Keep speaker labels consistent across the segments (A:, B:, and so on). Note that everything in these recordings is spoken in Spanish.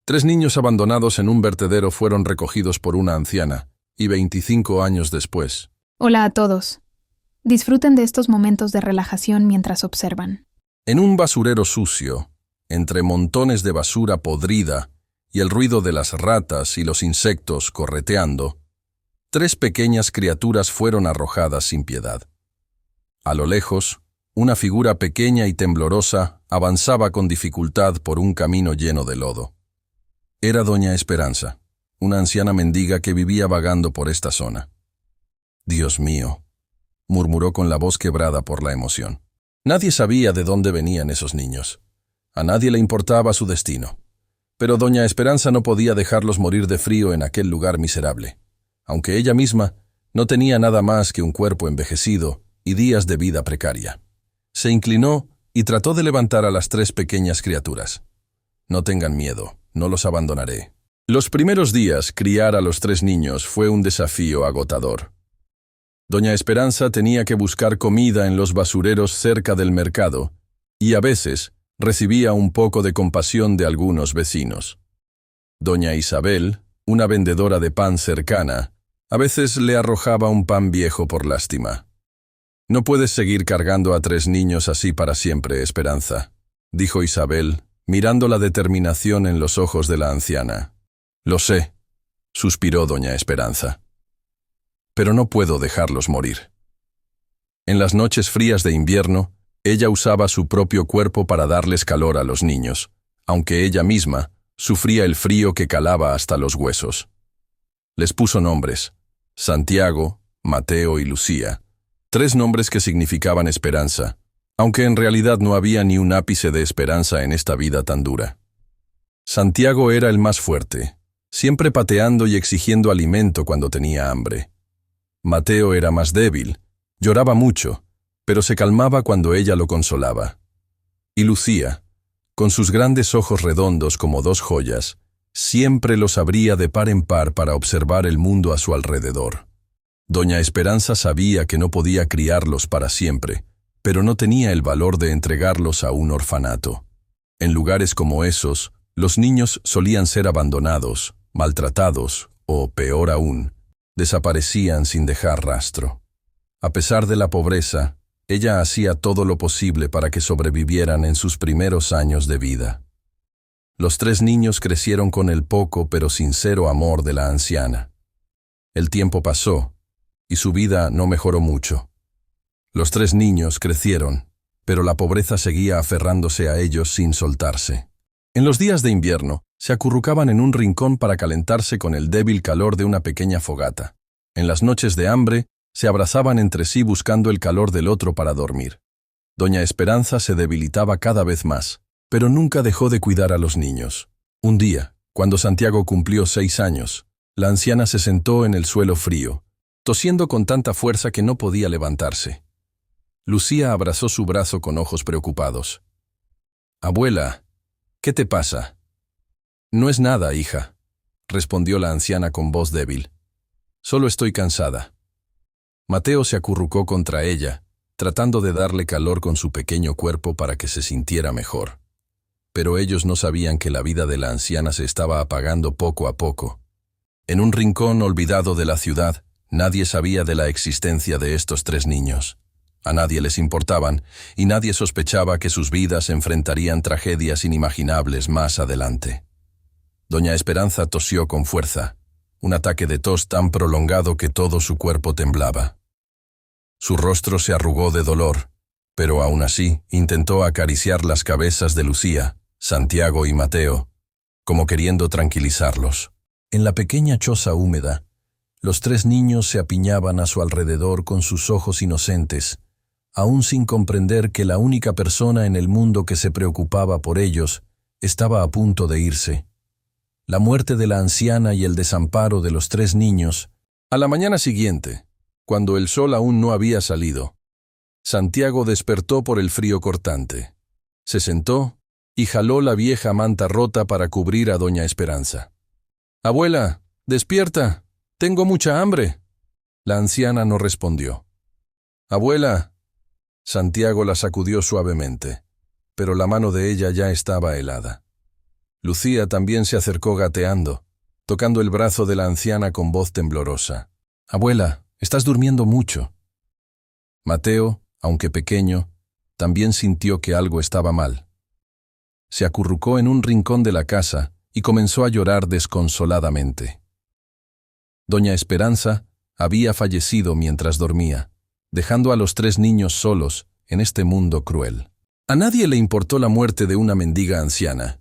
A: 3 niños abandonados en un vertedero fueron recogidos por una anciana, y 25 años después.
B: Hola a todos. Disfruten de estos momentos de relajación mientras observan.
A: En un basurero sucio, entre montones de basura podrida y el ruido de las ratas y los insectos correteando, 3 pequeñas criaturas fueron arrojadas sin piedad. A lo lejos, una figura pequeña y temblorosa avanzaba con dificultad por un camino lleno de lodo. Era doña Esperanza, una anciana mendiga que vivía vagando por esta zona. «Dios mío», murmuró con la voz quebrada por la emoción. Nadie sabía de dónde venían esos niños. A nadie le importaba su destino. Pero doña Esperanza no podía dejarlos morir de frío en aquel lugar miserable, aunque ella misma no tenía nada más que un cuerpo envejecido y días de vida precaria. Se inclinó y trató de levantar a las 3 pequeñas criaturas. «No tengan miedo, no los abandonaré». Los primeros días, criar a los 3 niños fue un desafío agotador. Doña Esperanza tenía que buscar comida en los basureros cerca del mercado y a veces recibía un poco de compasión de algunos vecinos. Doña Isabel, una vendedora de pan cercana, a veces le arrojaba un pan viejo por lástima. «No puedes seguir cargando a 3 niños así para siempre, Esperanza», dijo Isabel, mirando la determinación en los ojos de la anciana. «Lo sé», suspiró doña Esperanza. «Pero no puedo dejarlos morir». En las noches frías de invierno, ella usaba su propio cuerpo para darles calor a los niños, aunque ella misma sufría el frío que calaba hasta los huesos. Les puso nombres: Santiago, Mateo y Lucía, 3 nombres que significaban esperanza, aunque en realidad no había ni un ápice de esperanza en esta vida tan dura. Santiago era el más fuerte, siempre pateando y exigiendo alimento cuando tenía hambre. Mateo era más débil, lloraba mucho, pero se calmaba cuando ella lo consolaba. Y Lucía, con sus grandes ojos redondos como 2 joyas, siempre los abría de par en par para observar el mundo a su alrededor. Doña Esperanza sabía que no podía criarlos para siempre, pero no tenía el valor de entregarlos a un orfanato. En lugares como esos, los niños solían ser abandonados, maltratados o, peor aún, desaparecían sin dejar rastro. A pesar de la pobreza, ella hacía todo lo posible para que sobrevivieran en sus primeros años de vida. Los 3 niños crecieron con el poco pero sincero amor de la anciana. El tiempo pasó, y su vida no mejoró mucho. Los 3 niños crecieron, pero la pobreza seguía aferrándose a ellos sin soltarse. En los días de invierno, se acurrucaban en un rincón para calentarse con el débil calor de una pequeña fogata. En las noches de hambre, se abrazaban entre sí buscando el calor del otro para dormir. Doña Esperanza se debilitaba cada vez más, pero nunca dejó de cuidar a los niños. Un día, cuando Santiago cumplió 6 años, la anciana se sentó en el suelo frío, tosiendo con tanta fuerza que no podía levantarse. Lucía abrazó su brazo con ojos preocupados. «Abuela, ¿qué te pasa?» «No es nada, hija», respondió la anciana con voz débil. «Solo estoy cansada». Mateo se acurrucó contra ella, tratando de darle calor con su pequeño cuerpo para que se sintiera mejor. Pero ellos no sabían que la vida de la anciana se estaba apagando poco a poco. En un rincón olvidado de la ciudad, nadie sabía de la existencia de estos 3 niños. A nadie les importaban, y nadie sospechaba que sus vidas enfrentarían tragedias inimaginables más adelante. Doña Esperanza tosió con fuerza, un ataque de tos tan prolongado que todo su cuerpo temblaba. Su rostro se arrugó de dolor, pero aún así intentó acariciar las cabezas de Lucía, Santiago y Mateo, como queriendo tranquilizarlos. En la pequeña choza húmeda, los 3 niños se apiñaban a su alrededor con sus ojos inocentes, aún sin comprender que la única persona en el mundo que se preocupaba por ellos estaba a punto de irse. La muerte de la anciana y el desamparo de los 3 niños. A la mañana siguiente, cuando el sol aún no había salido, Santiago despertó por el frío cortante. Se sentó y jaló la vieja manta rota para cubrir a doña Esperanza. «Abuela, despierta, tengo mucha hambre». La anciana no respondió. «Abuela». Santiago la sacudió suavemente, pero la mano de ella ya estaba helada. Lucía también se acercó gateando, tocando el brazo de la anciana con voz temblorosa. «Abuela, estás durmiendo mucho». Mateo, aunque pequeño, también sintió que algo estaba mal. Se acurrucó en un rincón de la casa y comenzó a llorar desconsoladamente. Doña Esperanza había fallecido mientras dormía, dejando a los 3 niños solos en este mundo cruel. A nadie le importó la muerte de una mendiga anciana.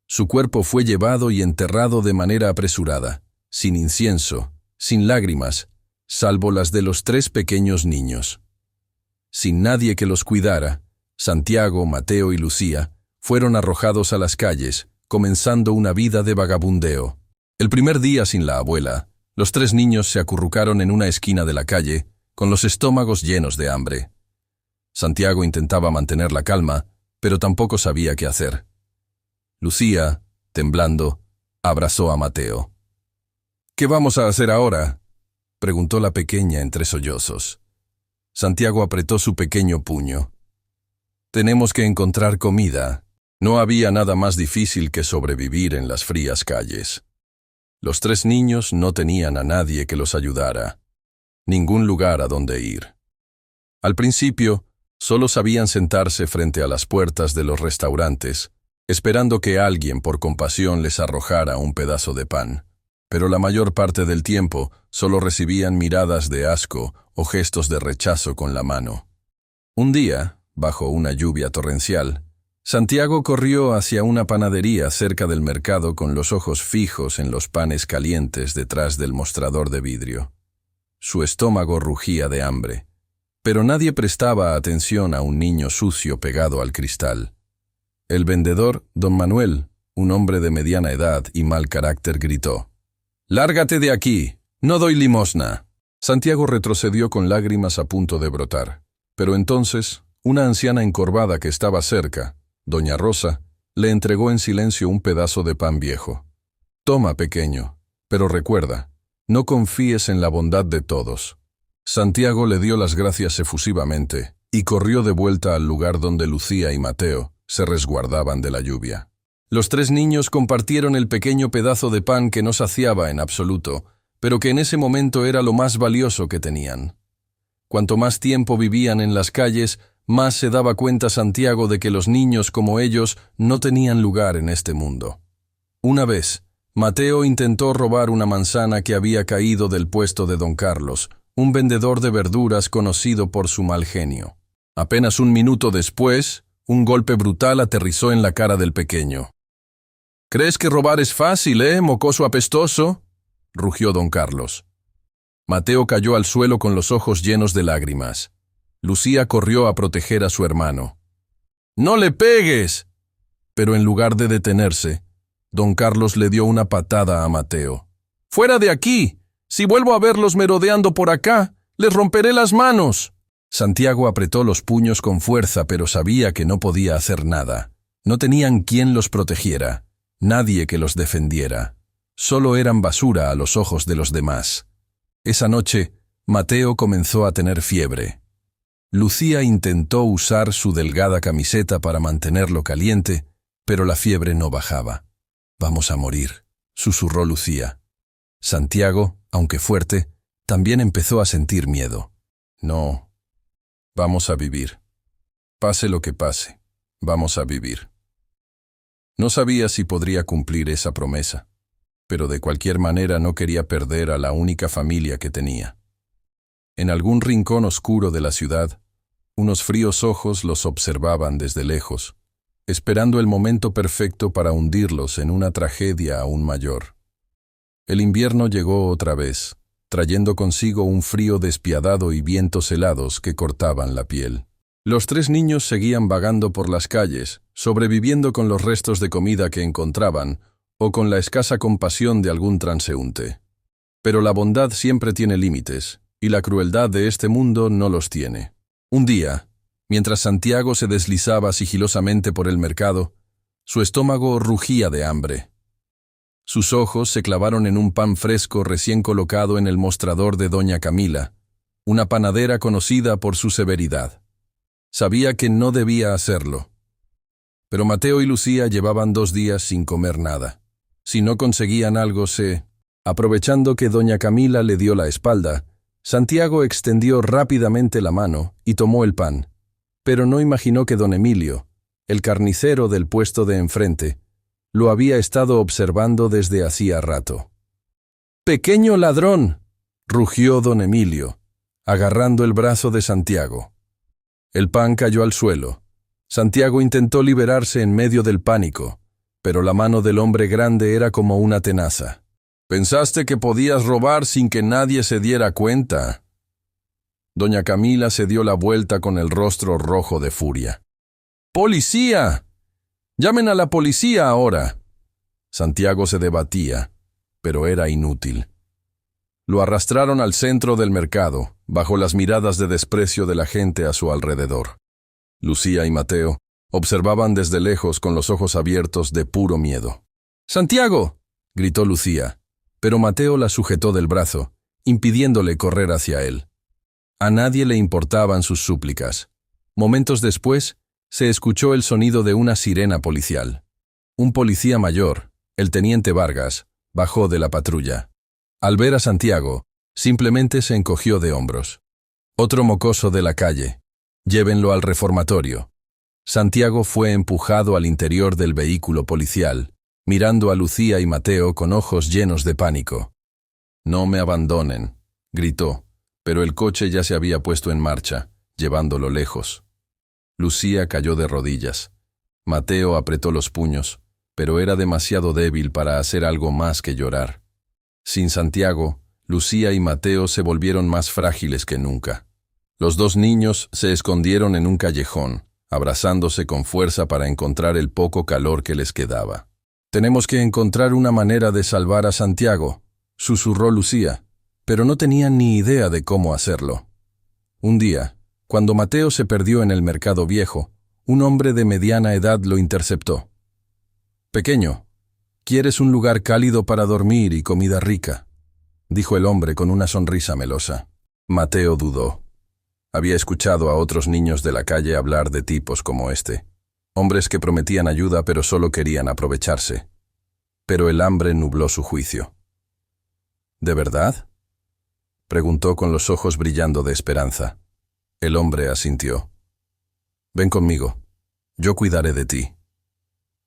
A: Su cuerpo fue llevado y enterrado de manera apresurada, sin incienso, sin lágrimas, salvo las de los 3 pequeños niños. Sin nadie que los cuidara, Santiago, Mateo y Lucía fueron arrojados a las calles, comenzando una vida de vagabundeo. El primer día sin la abuela, los 3 niños se acurrucaron en una esquina de la calle, con los estómagos llenos de hambre. Santiago intentaba mantener la calma, pero tampoco sabía qué hacer. Lucía, temblando, abrazó a Mateo. «¿Qué vamos a hacer ahora?», preguntó la pequeña entre sollozos. Santiago apretó su pequeño puño. «Tenemos que encontrar comida». No había nada más difícil que sobrevivir en las frías calles. Los 3 niños no tenían a nadie que los ayudara, ningún lugar a donde ir. Al principio, solo sabían sentarse frente a las puertas de los restaurantes, esperando que alguien por compasión les arrojara un pedazo de pan. Pero la mayor parte del tiempo solo recibían miradas de asco o gestos de rechazo con la mano. Un día, bajo una lluvia torrencial, Santiago corrió hacia una panadería cerca del mercado con los ojos fijos en los panes calientes detrás del mostrador de vidrio. Su estómago rugía de hambre, pero nadie prestaba atención a un niño sucio pegado al cristal. El vendedor, don Manuel, un hombre de mediana edad y mal carácter, gritó: «¡Lárgate de aquí! ¡No doy limosna!». Santiago retrocedió con lágrimas a punto de brotar, pero entonces una anciana encorvada que estaba cerca, doña Rosa, le entregó en silencio un pedazo de pan viejo. «Toma, pequeño, pero recuerda, no confíes en la bondad de todos». Santiago le dio las gracias efusivamente y corrió de vuelta al lugar donde Lucía y Mateo se resguardaban de la lluvia. Los 3 niños compartieron el pequeño pedazo de pan que no saciaba en absoluto, pero que en ese momento era lo más valioso que tenían. Cuanto más tiempo vivían en las calles, más se daba cuenta Santiago de que los niños como ellos no tenían lugar en este mundo. Una vez, Mateo intentó robar una manzana que había caído del puesto de don Carlos, un vendedor de verduras conocido por su mal genio. Apenas un minuto después, un golpe brutal aterrizó en la cara del pequeño. «¿Crees que robar es fácil, mocoso apestoso?», rugió don Carlos. Mateo cayó al suelo con los ojos llenos de lágrimas. Lucía corrió a proteger a su hermano. «¡No le pegues!». Pero en lugar de detenerse, don Carlos le dio una patada a Mateo. «¡Fuera de aquí! Si vuelvo a verlos merodeando por acá, les romperé las manos». Santiago apretó los puños con fuerza, pero sabía que no podía hacer nada. No tenían quien los protegiera, nadie que los defendiera. Solo eran basura a los ojos de los demás. Esa noche, Mateo comenzó a tener fiebre. Lucía intentó usar su delgada camiseta para mantenerlo caliente, pero la fiebre no bajaba. «Vamos a morir», susurró Lucía. Santiago, aunque fuerte, también empezó a sentir miedo. «No, vamos a vivir. Pase lo que pase, vamos a vivir». No sabía si podría cumplir esa promesa, pero de cualquier manera no quería perder a la única familia que tenía. En algún rincón oscuro de la ciudad, unos fríos ojos los observaban desde lejos, esperando el momento perfecto para hundirlos en una tragedia aún mayor. El invierno llegó otra vez, trayendo consigo un frío despiadado y vientos helados que cortaban la piel. Los 3 niños seguían vagando por las calles, sobreviviendo con los restos de comida que encontraban o con la escasa compasión de algún transeúnte. Pero la bondad siempre tiene límites, y la crueldad de este mundo no los tiene. Un día, mientras Santiago se deslizaba sigilosamente por el mercado, su estómago rugía de hambre. Sus ojos se clavaron en un pan fresco recién colocado en el mostrador de doña Camila, una panadera conocida por su severidad. Sabía que no debía hacerlo. Pero Mateo y Lucía llevaban 2 días sin comer nada. Si no conseguían algo, aprovechando que doña Camila le dio la espalda, Santiago extendió rápidamente la mano y tomó el pan, pero no imaginó que don Emilio, el carnicero del puesto de enfrente, lo había estado observando desde hacía rato. «¡Pequeño ladrón!», rugió don Emilio, agarrando el brazo de Santiago. El pan cayó al suelo. Santiago intentó liberarse en medio del pánico, pero la mano del hombre grande era como una tenaza. «¿Pensaste que podías robar sin que nadie se diera cuenta?». Doña Camila se dio la vuelta con el rostro rojo de furia. «¡Policía! ¡Llamen a la policía ahora!». Santiago se debatía, pero era inútil. Lo arrastraron al centro del mercado, bajo las miradas de desprecio de la gente a su alrededor. Lucía y Mateo observaban desde lejos con los ojos abiertos de puro miedo. «¡Santiago!», gritó Lucía, pero Mateo la sujetó del brazo, impidiéndole correr hacia él. A nadie le importaban sus súplicas. Momentos después, se escuchó el sonido de una sirena policial. Un policía mayor, el teniente Vargas, bajó de la patrulla. Al ver a Santiago, simplemente se encogió de hombros. «Otro mocoso de la calle. Llévenlo al reformatorio». Santiago fue empujado al interior del vehículo policial, mirando a Lucía y Mateo con ojos llenos de pánico. «No me abandonen», gritó, pero el coche ya se había puesto en marcha, llevándolo lejos. Lucía cayó de rodillas. Mateo apretó los puños, pero era demasiado débil para hacer algo más que llorar. Sin Santiago, Lucía y Mateo se volvieron más frágiles que nunca. Los 2 niños se escondieron en un callejón, abrazándose con fuerza para encontrar el poco calor que les quedaba. «Tenemos que encontrar una manera de salvar a Santiago», susurró Lucía, pero no tenían ni idea de cómo hacerlo. Un día, cuando Mateo se perdió en el mercado viejo, un hombre de mediana edad lo interceptó. «Pequeño, ¿quieres un lugar cálido para dormir y comida rica?», dijo el hombre con una sonrisa melosa. Mateo dudó. Había escuchado a otros niños de la calle hablar de tipos como este. Hombres que prometían ayuda pero solo querían aprovecharse. Pero el hambre nubló su juicio. «¿De verdad?», preguntó con los ojos brillando de esperanza. El hombre asintió. «Ven conmigo. Yo cuidaré de ti».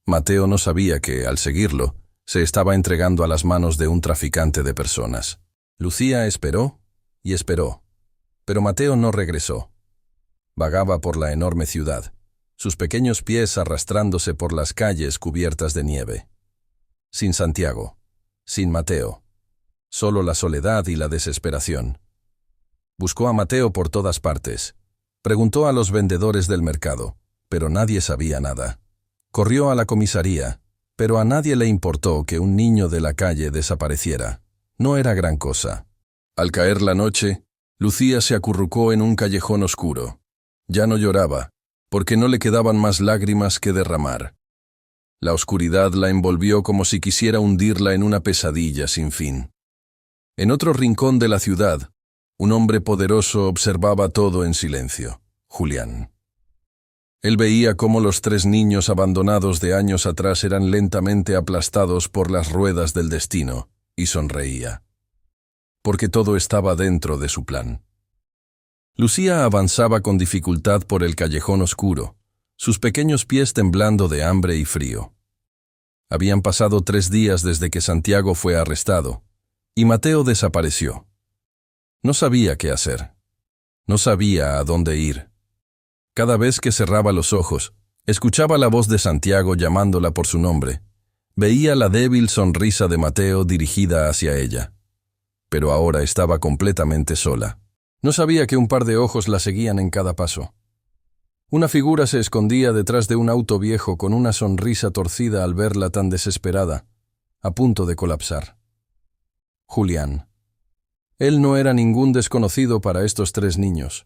A: Mateo no sabía que, al seguirlo, se estaba entregando a las manos de un traficante de personas. Lucía esperó y esperó, pero Mateo no regresó. Vagaba por la enorme ciudad, sus pequeños pies arrastrándose por las calles cubiertas de nieve. Sin Santiago, sin Mateo, solo la soledad y la desesperación. Buscó a Mateo por todas partes. Preguntó a los vendedores del mercado, pero nadie sabía nada. Corrió a la comisaría, pero a nadie le importó que un niño de la calle desapareciera. No era gran cosa. Al caer la noche, Lucía se acurrucó en un callejón oscuro. Ya no lloraba, porque no le quedaban más lágrimas que derramar. La oscuridad la envolvió como si quisiera hundirla en una pesadilla sin fin. En otro rincón de la ciudad, un hombre poderoso observaba todo en silencio: Julián. Él veía cómo los 3 niños abandonados de años atrás eran lentamente aplastados por las ruedas del destino, y sonreía. Porque todo estaba dentro de su plan. Lucía avanzaba con dificultad por el callejón oscuro, sus pequeños pies temblando de hambre y frío. Habían pasado 3 días desde que Santiago fue arrestado, y Mateo desapareció. No sabía qué hacer. No sabía a dónde ir. Cada vez que cerraba los ojos, escuchaba la voz de Santiago llamándola por su nombre. Veía la débil sonrisa de Mateo dirigida hacia ella. Pero ahora estaba completamente sola. No sabía que un par de ojos la seguían en cada paso. Una figura se escondía detrás de un auto viejo con una sonrisa torcida al verla tan desesperada, a punto de colapsar. Julián. Él no era ningún desconocido para estos 3 niños.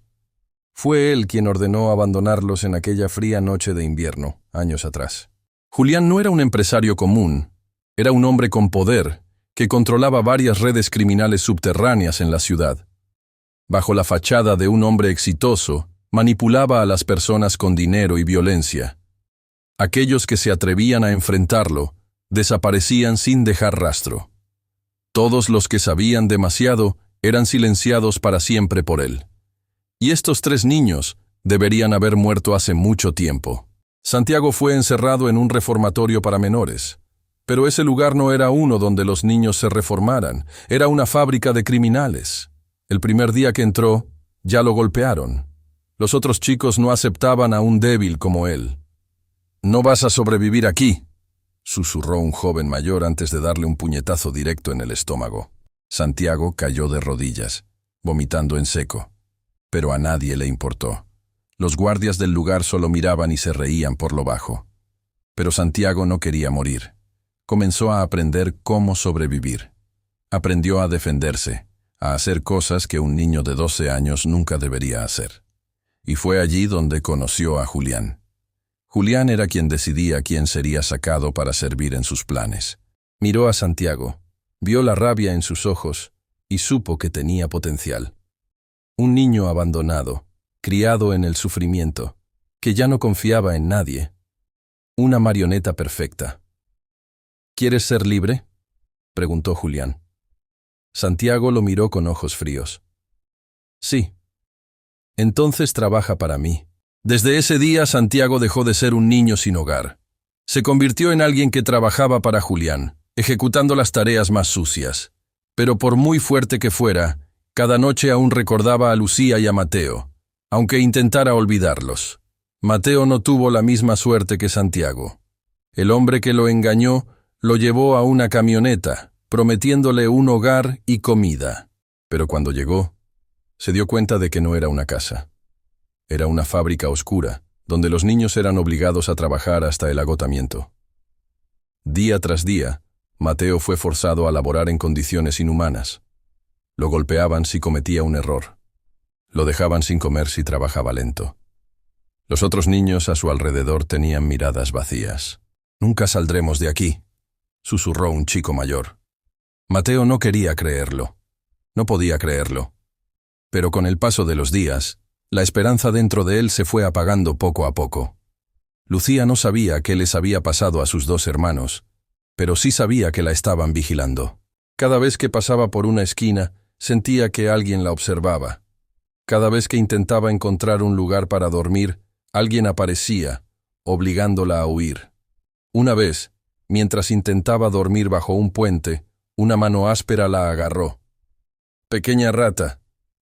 A: Fue él quien ordenó abandonarlos en aquella fría noche de invierno, años atrás. Julián no era un empresario común, era un hombre con poder que controlaba varias redes criminales subterráneas en la ciudad. Bajo la fachada de un hombre exitoso, manipulaba a las personas con dinero y violencia. Aquellos que se atrevían a enfrentarlo desaparecían sin dejar rastro. Todos los que sabían demasiado eran silenciados para siempre por él. Y estos 3 niños deberían haber muerto hace mucho tiempo. Santiago fue encerrado en un reformatorio para menores. Pero ese lugar no era uno donde los niños se reformaran, era una fábrica de criminales. El primer día que entró, ya lo golpearon. Los otros chicos no aceptaban a un débil como él. «No vas a sobrevivir aquí», susurró un joven mayor antes de darle un puñetazo directo en el estómago. Santiago cayó de rodillas, vomitando en seco. Pero a nadie le importó. Los guardias del lugar solo miraban y se reían por lo bajo. Pero Santiago no quería morir. Comenzó a aprender cómo sobrevivir. Aprendió a defenderse, a hacer cosas que un niño de 12 años nunca debería hacer. Y fue allí donde conoció a Julián. Julián era quien decidía quién sería sacado para servir en sus planes. Miró a Santiago, vio la rabia en sus ojos y supo que tenía potencial. Un niño abandonado, criado en el sufrimiento, que ya no confiaba en nadie. Una marioneta perfecta. «¿Quieres ser libre?», preguntó Julián. Santiago lo miró con ojos fríos. «Sí». «Entonces trabaja para mí». Desde ese día Santiago dejó de ser un niño sin hogar. Se convirtió en alguien que trabajaba para Julián, ejecutando las tareas más sucias. Pero por muy fuerte que fuera, cada noche aún recordaba a Lucía y a Mateo, aunque intentara olvidarlos. Mateo no tuvo la misma suerte que Santiago. El hombre que lo engañó lo llevó a una camioneta, prometiéndole un hogar y comida. Pero cuando llegó, se dio cuenta de que no era una casa. Era una fábrica oscura, donde los niños eran obligados a trabajar hasta el agotamiento. Día tras día, Mateo fue forzado a laborar en condiciones inhumanas. Lo golpeaban si cometía un error. Lo dejaban sin comer si trabajaba lento. Los otros niños a su alrededor tenían miradas vacías. «Nunca saldremos de aquí», susurró un chico mayor. Mateo no quería creerlo. No podía creerlo. Pero con el paso de los días, la esperanza dentro de él se fue apagando poco a poco. Lucía no sabía qué les había pasado a sus 2 hermanos, pero sí sabía que la estaban vigilando. Cada vez que pasaba por una esquina, sentía que alguien la observaba. Cada vez que intentaba encontrar un lugar para dormir, alguien aparecía, obligándola a huir. Una vez, mientras intentaba dormir bajo un puente, una mano áspera la agarró. «Pequeña rata,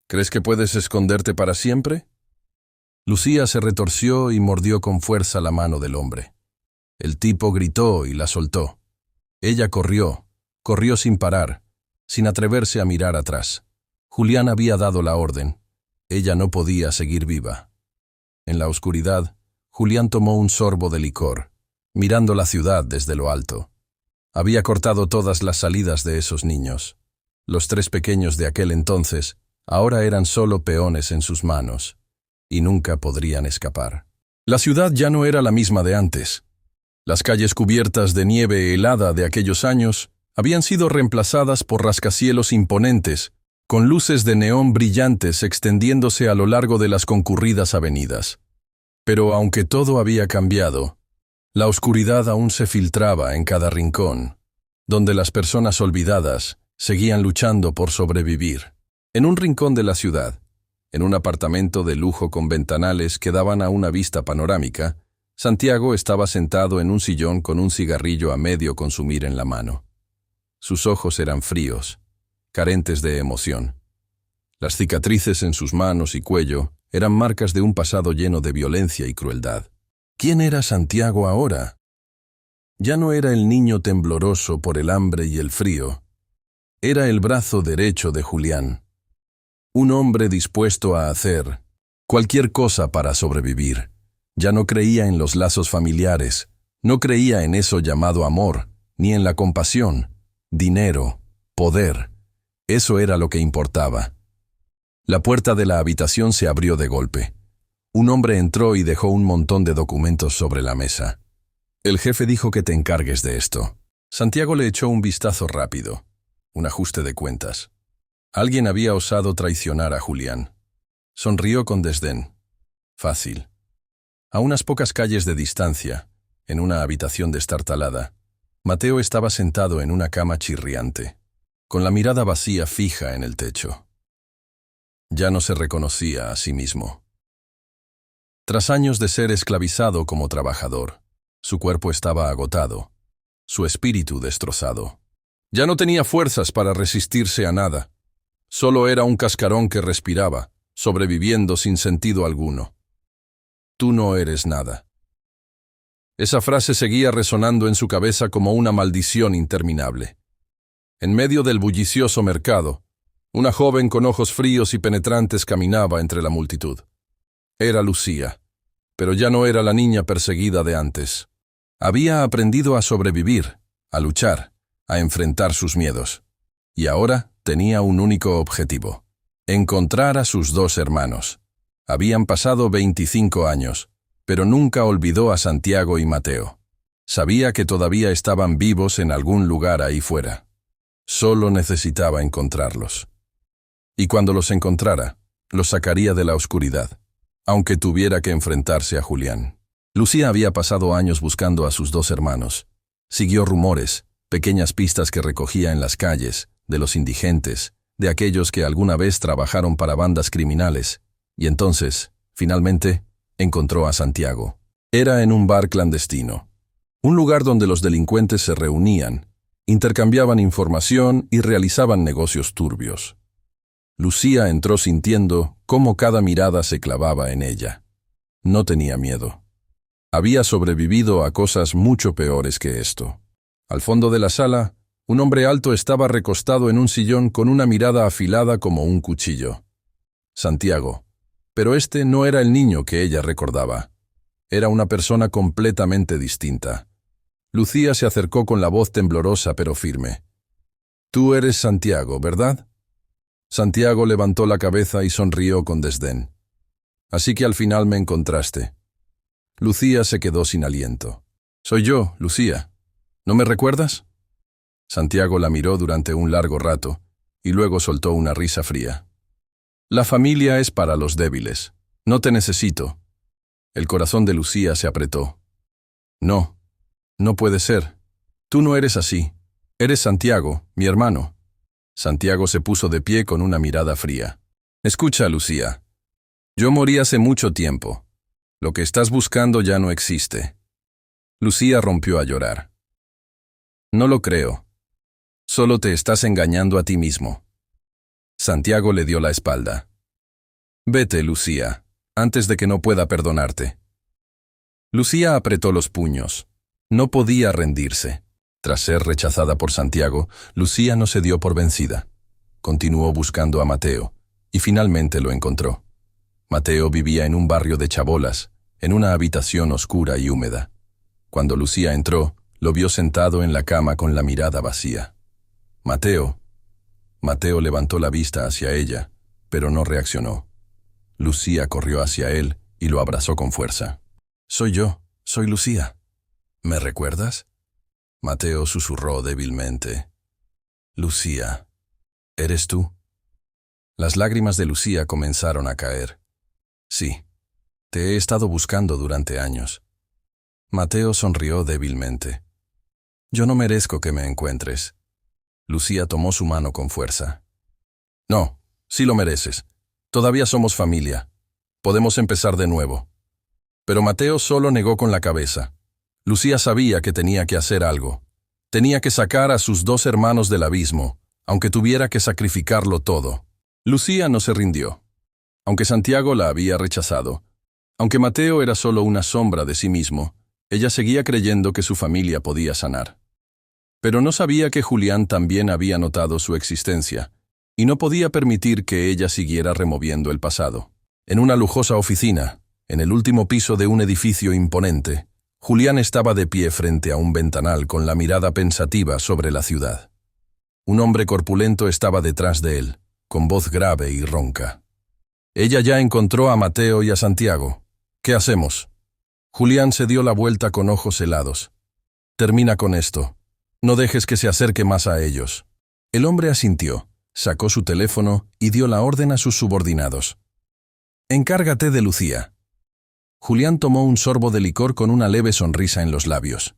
A: ¿crees que puedes esconderte para siempre?». Lucía se retorció y mordió con fuerza la mano del hombre. El tipo gritó y la soltó. Ella corrió sin parar, sin atreverse a mirar atrás. Julián había dado la orden. Ella no podía seguir viva. En la oscuridad, Julián tomó un sorbo de licor, mirando la ciudad desde lo alto. Había cortado todas las salidas de esos niños. Los 3 pequeños de aquel entonces ahora eran solo peones en sus manos, y nunca podrían escapar. La ciudad ya no era la misma de antes. Las calles cubiertas de nieve helada de aquellos años habían sido reemplazadas por rascacielos imponentes, con luces de neón brillantes extendiéndose a lo largo de las concurridas avenidas. Pero aunque todo había cambiado, la oscuridad aún se filtraba en cada rincón, donde las personas olvidadas seguían luchando por sobrevivir. En un rincón de la ciudad, en un apartamento de lujo con ventanales que daban a una vista panorámica, Santiago estaba sentado en un sillón con un cigarrillo a medio consumir en la mano. Sus ojos eran fríos, carentes de emoción. Las cicatrices en sus manos y cuello eran marcas de un pasado lleno de violencia y crueldad. ¿Quién era Santiago ahora? Ya no era el niño tembloroso por el hambre y el frío. Era el brazo derecho de Julián. Un hombre dispuesto a hacer cualquier cosa para sobrevivir. Ya no creía en los lazos familiares, no creía en eso llamado amor, ni en la compasión, dinero, poder. Eso era lo que importaba. La puerta de la habitación se abrió de golpe. Un hombre entró y dejó un montón de documentos sobre la mesa. «El jefe dijo que te encargues de esto». Santiago le echó un vistazo rápido. Un ajuste de cuentas. Alguien había osado traicionar a Julián. Sonrió con desdén. Fácil. A unas pocas calles de distancia, En una habitación destartalada, Mateo estaba sentado en una cama chirriante, con la mirada vacía fija en el techo. Ya no se reconocía a sí mismo. Tras años de ser esclavizado como trabajador, su cuerpo estaba agotado, su espíritu destrozado. Ya no tenía fuerzas para resistirse a nada. Solo era un cascarón que respiraba, sobreviviendo sin sentido alguno. Tú no eres nada. Esa frase seguía resonando en su cabeza como una maldición interminable. En medio del bullicioso mercado, una joven con ojos fríos y penetrantes caminaba entre la multitud. Era Lucía, pero ya no era la niña perseguida de antes. Había aprendido a sobrevivir, a luchar, a enfrentar sus miedos. Y ahora tenía un único objetivo: encontrar a sus dos hermanos. Habían pasado 25 años, pero nunca olvidó a Santiago y Mateo. Sabía que todavía estaban vivos en algún lugar ahí fuera. Solo necesitaba encontrarlos. Y cuando los encontrara, los sacaría de la oscuridad, aunque tuviera que enfrentarse a Julián. Lucía había pasado años buscando a sus dos hermanos. Siguió rumores, pequeñas pistas que recogía en las calles, de los indigentes, de aquellos que alguna vez trabajaron para bandas criminales, y entonces, finalmente, encontró a Santiago. Era en un bar clandestino, un lugar donde los delincuentes se reunían, intercambiaban información y realizaban negocios turbios. Lucía entró sintiendo cómo cada mirada se clavaba en ella. No tenía miedo. Había sobrevivido a cosas mucho peores que esto. Al fondo de la sala, un hombre alto estaba recostado en un sillón con una mirada afilada como un cuchillo. Santiago. Pero este no era el niño que ella recordaba. Era una persona completamente distinta. Lucía se acercó con la voz temblorosa pero firme. «Tú eres Santiago, ¿verdad?» Santiago levantó la cabeza y sonrió con desdén. «Así que al final me encontraste». Lucía se quedó sin aliento. «Soy yo, Lucía. ¿No me recuerdas?» Santiago la miró durante un largo rato y luego soltó una risa fría. «La familia es para los débiles. No te necesito». El corazón de Lucía se apretó. «No, no puede ser. Tú no eres así. Eres Santiago, mi hermano». Santiago se puso de pie con una mirada fría. «Escucha, Lucía. Yo morí hace mucho tiempo. Lo que estás buscando ya no existe». Lucía rompió a llorar. «No lo creo. Solo te estás engañando a ti mismo». Santiago le dio la espalda. «Vete, Lucía, antes de que no pueda perdonarte». Lucía apretó los puños. No podía rendirse. Tras ser rechazada por Santiago, Lucía no se dio por vencida. Continuó buscando a Mateo, y finalmente lo encontró. Mateo vivía en un barrio de chabolas, en una habitación oscura y húmeda. Cuando Lucía entró, lo vio sentado en la cama con la mirada vacía. «Mateo». Mateo levantó la vista hacia ella, pero no reaccionó. Lucía corrió hacia él y lo abrazó con fuerza. «Soy yo, soy Lucía. ¿Me recuerdas?» Mateo susurró débilmente. «Lucía, ¿eres tú?» Las lágrimas de Lucía comenzaron a caer. «Sí, te he estado buscando durante años». Mateo sonrió débilmente. «Yo no merezco que me encuentres». Lucía tomó su mano con fuerza. «No, sí lo mereces. Todavía somos familia. Podemos empezar de nuevo». Pero Mateo solo negó con la cabeza. Lucía sabía que tenía que hacer algo. Tenía que sacar a sus dos hermanos del abismo, aunque tuviera que sacrificarlo todo. Lucía no se rindió. Aunque Santiago la había rechazado, aunque Mateo era solo una sombra de sí mismo, ella seguía creyendo que su familia podía sanar. Pero no sabía que Julián también había notado su existencia, y no podía permitir que ella siguiera removiendo el pasado. En una lujosa oficina, en el último piso de un edificio imponente, Julián estaba de pie frente a un ventanal con la mirada pensativa sobre la ciudad. Un hombre corpulento estaba detrás de él, con voz grave y ronca. Ella ya encontró a Mateo y a Santiago. ¿Qué hacemos? Julián se dio la vuelta con ojos helados. Termina con esto. No dejes que se acerque más a ellos. El hombre asintió, sacó su teléfono y dio la orden a sus subordinados. Encárgate de Lucía. Julián tomó un sorbo de licor con una leve sonrisa en los labios.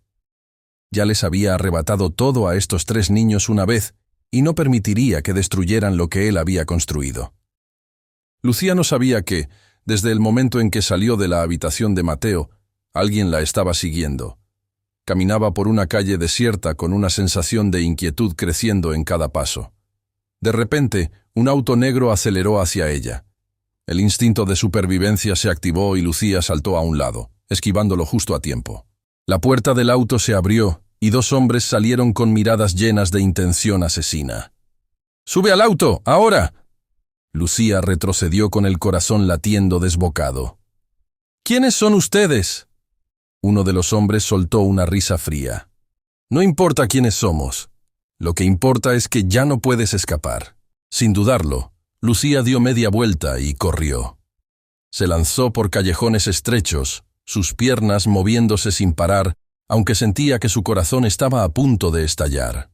A: Ya les había arrebatado todo a estos 3 niños una vez y no permitiría que destruyeran lo que él había construido. Lucía no sabía que, desde el momento en que salió de la habitación de Mateo, alguien la estaba siguiendo. Caminaba por una calle desierta con una sensación de inquietud creciendo en cada paso. De repente, un auto negro aceleró hacia ella. El instinto de supervivencia se activó y Lucía saltó a un lado, esquivándolo justo a tiempo. La puerta del auto se abrió y 2 hombres salieron con miradas llenas de intención asesina. ¡Sube al auto, ahora! Lucía retrocedió con el corazón latiendo desbocado. ¿Quiénes son ustedes? Uno de los hombres soltó una risa fría. No importa quiénes somos. Lo que importa es que ya no puedes escapar. Sin dudarlo, Lucía dio media vuelta y corrió. Se lanzó por callejones estrechos, sus piernas moviéndose sin parar, aunque sentía que su corazón estaba a punto de estallar.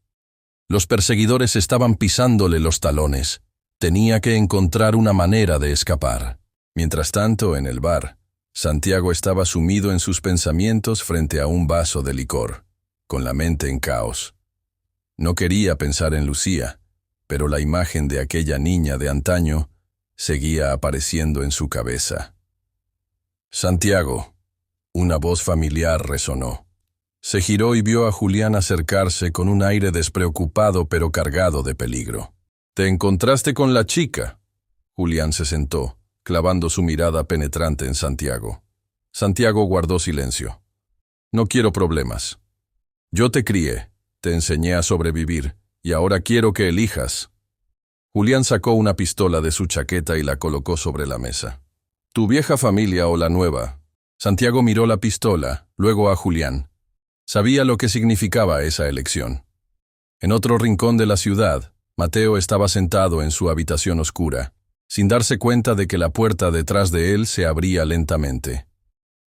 A: Los perseguidores estaban pisándole los talones. Tenía que encontrar una manera de escapar. Mientras tanto, en el bar, Santiago estaba sumido en sus pensamientos frente a un vaso de licor, con la mente en caos. No quería pensar en Lucía, pero la imagen de aquella niña de antaño seguía apareciendo en su cabeza. Santiago. Una voz familiar resonó. Se giró y vio a Julián acercarse con un aire despreocupado pero cargado de peligro. «¿Te encontraste con la chica?» Julián se sentó, clavando su mirada penetrante en Santiago. Santiago guardó silencio. «No quiero problemas. Yo te crié, te enseñé a sobrevivir, y ahora quiero que elijas». Julián sacó una pistola de su chaqueta y la colocó sobre la mesa. «¿Tu vieja familia o la nueva?» Santiago miró la pistola, luego a Julián. Sabía lo que significaba esa elección. En otro rincón de la ciudad, Mateo estaba sentado en su habitación oscura, sin darse cuenta de que la puerta detrás de él se abría lentamente.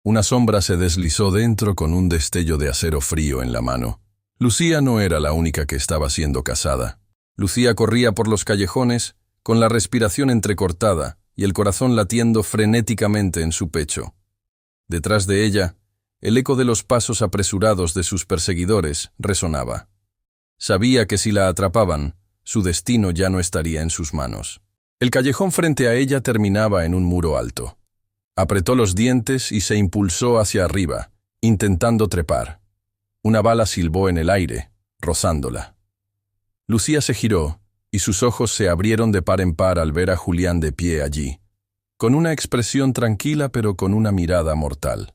A: Una sombra se deslizó dentro con un destello de acero frío en la mano. Lucía no era la única que estaba siendo cazada. Lucía corría por los callejones, con la respiración entrecortada y el corazón latiendo frenéticamente en su pecho. Detrás de ella, el eco de los pasos apresurados de sus perseguidores resonaba. Sabía que si la atrapaban, su destino ya no estaría en sus manos. El callejón frente a ella terminaba en un muro alto. Apretó los dientes y se impulsó hacia arriba, intentando trepar. Una bala silbó en el aire, rozándola. Lucía se giró, y sus ojos se abrieron de par en par al ver a Julián de pie allí, con una expresión tranquila pero con una mirada mortal.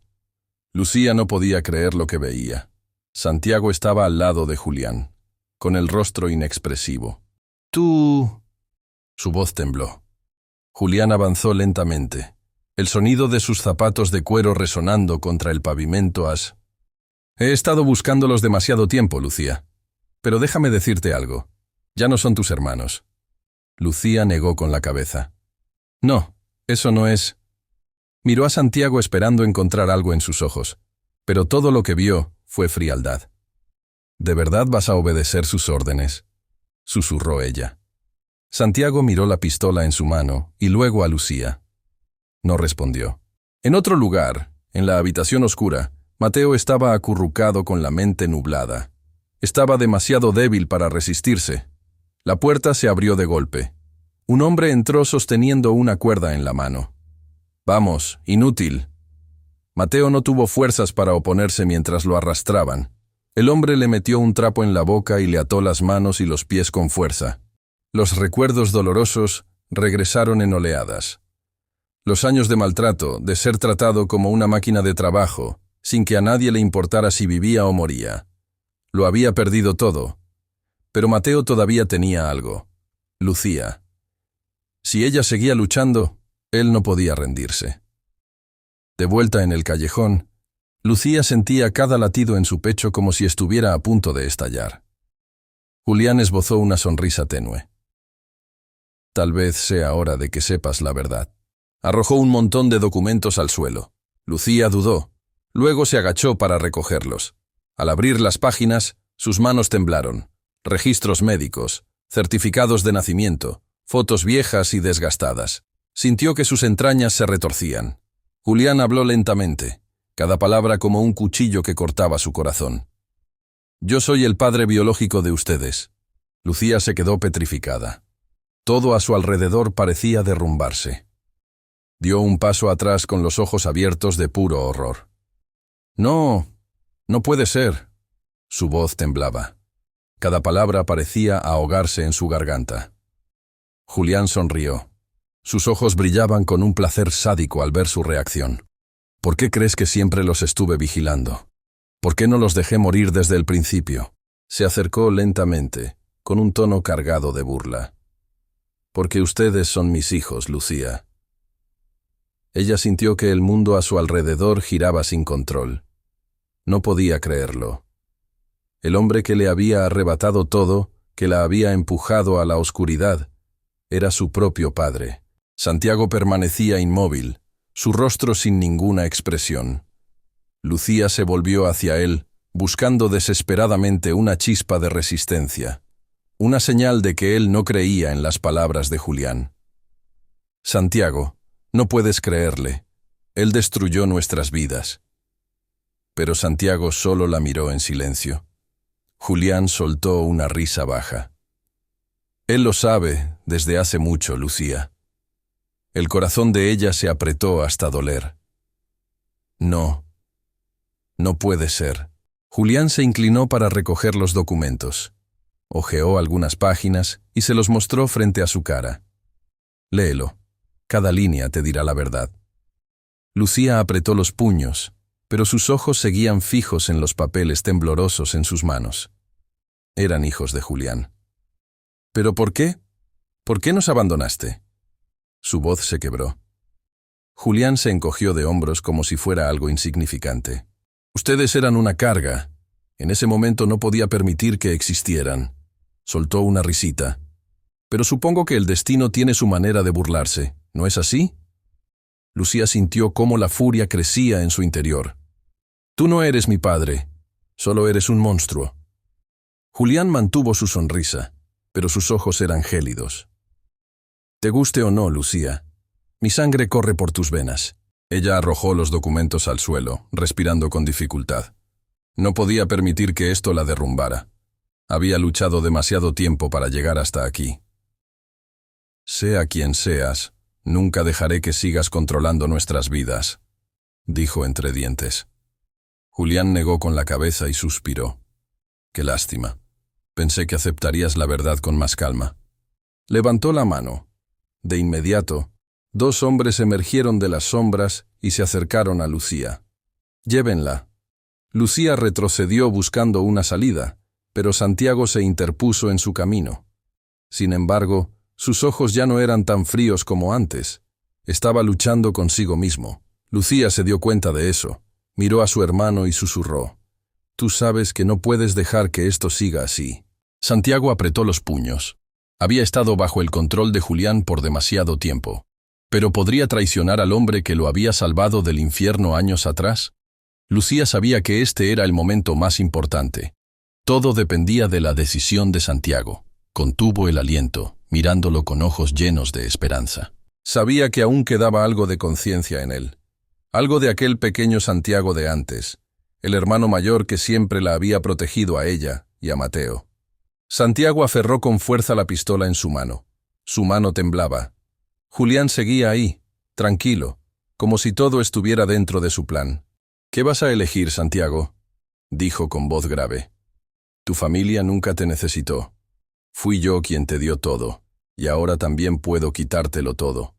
A: Lucía no podía creer lo que veía. Santiago estaba al lado de Julián, con el rostro inexpresivo. «Tú...» Su voz tembló. Julián avanzó lentamente, el sonido de sus zapatos de cuero resonando contra el pavimento «He estado buscándolos demasiado tiempo, Lucía. Pero déjame decirte algo. Ya no son tus hermanos». Lucía negó con la cabeza. «No, eso no es...» Miró a Santiago esperando encontrar algo en sus ojos, pero todo lo que vio fue frialdad. «¿De verdad vas a obedecer sus órdenes?», susurró ella. Santiago miró la pistola en su mano y luego a Lucía. No respondió. En otro lugar, en la habitación oscura, Mateo estaba acurrucado con la mente nublada. Estaba demasiado débil para resistirse. La puerta se abrió de golpe. Un hombre entró sosteniendo una cuerda en la mano. «Vamos, inútil». Mateo no tuvo fuerzas para oponerse mientras lo arrastraban. El hombre le metió un trapo en la boca y le ató las manos y los pies con fuerza. Los recuerdos dolorosos regresaron en oleadas. Los años de maltrato, de ser tratado como una máquina de trabajo, sin que a nadie le importara si vivía o moría. Lo había perdido todo. Pero Mateo todavía tenía algo. Lucía. Si ella seguía luchando, él no podía rendirse. De vuelta en el callejón, Lucía sentía cada latido en su pecho como si estuviera a punto de estallar. Julián esbozó una sonrisa tenue. «Tal vez sea hora de que sepas la verdad». Arrojó un montón de documentos al suelo. Lucía dudó. Luego se agachó para recogerlos. Al abrir las páginas, sus manos temblaron. Registros médicos, certificados de nacimiento, fotos viejas y desgastadas. Sintió que sus entrañas se retorcían. Julián habló lentamente, cada palabra como un cuchillo que cortaba su corazón. Yo soy el padre biológico de ustedes. Lucía se quedó petrificada. Todo a su alrededor parecía derrumbarse. Dio un paso atrás con los ojos abiertos de puro horror. No, no puede ser. Su voz temblaba. Cada palabra parecía ahogarse en su garganta. Julián sonrió. Sus ojos brillaban con un placer sádico al ver su reacción. ¿Por qué crees que siempre los estuve vigilando? ¿Por qué no los dejé morir desde el principio? Se acercó lentamente, con un tono cargado de burla. Porque ustedes son mis hijos, Lucía. Ella sintió que el mundo a su alrededor giraba sin control. No podía creerlo. El hombre que le había arrebatado todo, que la había empujado a la oscuridad, era su propio padre. Santiago permanecía inmóvil, su rostro sin ninguna expresión. Lucía se volvió hacia él, buscando desesperadamente una chispa de resistencia, una señal de que él no creía en las palabras de Julián. Santiago, no puedes creerle. Él destruyó nuestras vidas. Pero Santiago solo la miró en silencio. Julián soltó una risa baja. Él lo sabe desde hace mucho, Lucía. El corazón de ella se apretó hasta doler. No, no puede ser. Julián se inclinó para recoger los documentos. Hojeó algunas páginas y se los mostró frente a su cara. Léelo. Cada línea te dirá la verdad. Lucía apretó los puños, pero sus ojos seguían fijos en los papeles temblorosos en sus manos. Eran hijos de Julián. ¿Pero por qué? ¿Por qué nos abandonaste? Su voz se quebró. Julián se encogió de hombros como si fuera algo insignificante. Ustedes eran una carga. En ese momento no podía permitir que existieran. Soltó una risita. Pero supongo que el destino tiene su manera de burlarse, ¿no es así? Lucía sintió cómo la furia crecía en su interior. Tú no eres mi padre, solo eres un monstruo. Julián mantuvo su sonrisa, pero sus ojos eran gélidos. Te guste o no, Lucía, mi sangre corre por tus venas. Ella arrojó los documentos al suelo, respirando con dificultad. No podía permitir que esto la derrumbara. Había luchado demasiado tiempo para llegar hasta aquí. Sea quien seas, nunca dejaré que sigas controlando nuestras vidas, dijo entre dientes. Julián negó con la cabeza y suspiró. Qué lástima. Pensé que aceptarías la verdad con más calma. Levantó la mano. De inmediato, dos hombres emergieron de las sombras y se acercaron a Lucía. Llévenla. Lucía retrocedió buscando una salida, pero Santiago se interpuso en su camino. Sin embargo, sus ojos ya no eran tan fríos como antes. Estaba luchando consigo mismo. Lucía se dio cuenta de eso. Miró a su hermano y susurró. Tú sabes que no puedes dejar que esto siga así. Santiago apretó los puños. Había estado bajo el control de Julián por demasiado tiempo. ¿Pero podría traicionar al hombre que lo había salvado del infierno años atrás? Lucía sabía que este era el momento más importante. Todo dependía de la decisión de Santiago. Contuvo el aliento, mirándolo con ojos llenos de esperanza. Sabía que aún quedaba algo de conciencia en él. Algo de aquel pequeño Santiago de antes, el hermano mayor que siempre la había protegido a ella y a Mateo. Santiago aferró con fuerza la pistola en su mano. Su mano temblaba. Julián seguía ahí, tranquilo, como si todo estuviera dentro de su plan. ¿Qué vas a elegir, Santiago?, dijo con voz grave. Tu familia nunca te necesitó. Fui yo quien te dio todo, y ahora también puedo quitártelo todo.